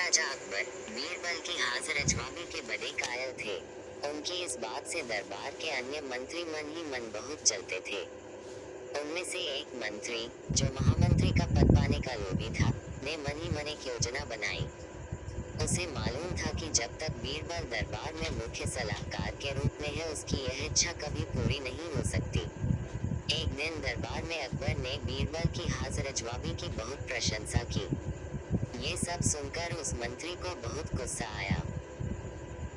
महाराजा अकबर बीरबल की हाजिर अजवाबी के बड़े कायल थे। उनकी इस बात से दरबार के अन्य मंत्री मन ही मन बहुत जलते थे। उनमें से एक मंत्री, जो महामंत्री का पद पाने का लोभी था, ने मन ही मन एक योजना बनाई। उसे मालूम था कि जब तक बीरबल दरबार में मुख्य सलाहकार के रूप में है, उसकी यह इच्छा कभी पूरी नहीं हो सकती। एक दिन दरबार में अकबर ने बीरबल की हाजिर अजवाबी की बहुत प्रशंसा की। ये सब सुनकर उस मंत्री को बहुत गुस्सा आया।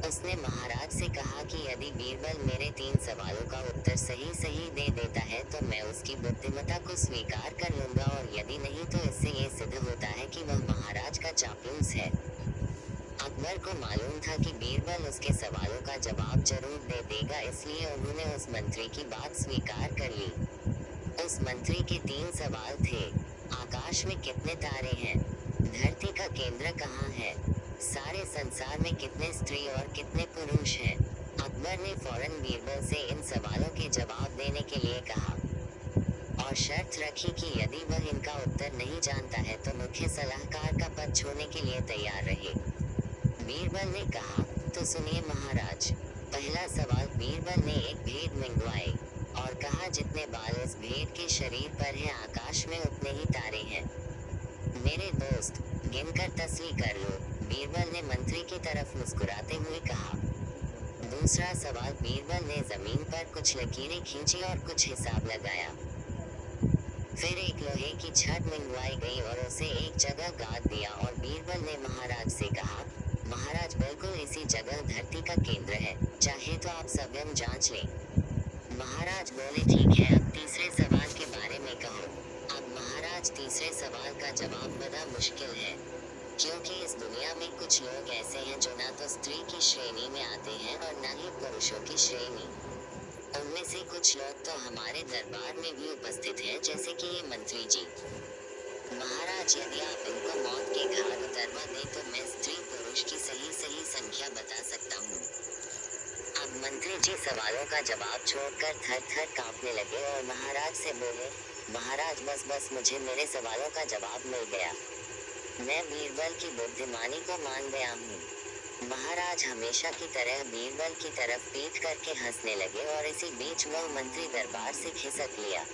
उसने महाराज से कहा कि यदि बीरबल मेरे 3 सवालों का उत्तर सही सही दे देता है तो मैं उसकी बुद्धिमत्ता को स्वीकार कर लूंगा, और यदि नहीं तो इससे ये सिद्ध होता है कि वह महाराज का चापलूस है। अकबर को मालूम था कि बीरबल उसके सवालों का जवाब जरूर दे देगा, इसलिए उन्होंने उस मंत्री की बात स्वीकार कर ली। उस मंत्री के 3 सवाल थे। आकाश में कितने तारे हैं? धरती का केंद्र कहाँ है? सारे संसार में कितने स्त्री और कितने पुरुष हैं? अकबर ने फौरन बीरबल से इन सवालों के जवाब देने के लिए कहा, और शर्त रखी कि यदि वह इनका उत्तर नहीं जानता है तो मुख्य सलाहकार का पद छोड़ने के लिए तैयार रहे। बीरबल ने कहा, तो सुनिए महाराज। पहला सवाल। बीरबल ने एक भेद मंगवाए और कहा, जितने बाल इस भेद के शरीर पर हैं, आकाश में उतने ही तारे हैं। मेरे दोस्त, गिनकर तस्वीर कर लो। बीरबल ने मंत्री की तरफ मुस्कुराते हुए कहा। दूसरा सवाल। बीरबल ने जमीन पर कुछ लकीरें खींची और कुछ हिसाब लगाया। फिर एक लोहे की छड़ मंगवाई गई और उसे एक जगह गाड़ दिया, और बीरबल ने महाराज से कहा, महाराज, बिल्कुल इसी जगह धरती का केंद्र है, चाहे तो आप स्वयं जांच लें। महाराज बोले, ठीक है, अब तीसरे सवाल के बारे में कहो। अब महाराज, तीसरे सवाल का जवाब बड़ा मुश्किल है, क्योंकि इस दुनिया में कुछ लोग ऐसे हैं जो ना तो स्त्री की श्रेणी में आते हैं और ना ही पुरुषों की श्रेणी। उनमें से कुछ लोग तो हमारे दरबार में भी उपस्थित हैं, जैसे कि ये मंत्री जी। महाराज, यदि आप इनको मौत के घाट उतरवा दें तो मैं स्त्री पुरुष की सही सही संख्या बता सकता हूँ। अब मंत्री जी सवालों का जवाब छोड़कर थर थर कांपने लगे और महाराज से बोले, महाराज, बस बस, मुझे मेरे सवालों का जवाब मिल गया। मैं बीरबल की बुद्धिमानी को मान गया हूँ। महाराज हमेशा की तरह बीरबल की तरफ पीठ करके हंसने लगे और इसी बीच वह मंत्री दरबार से खिसक लिया।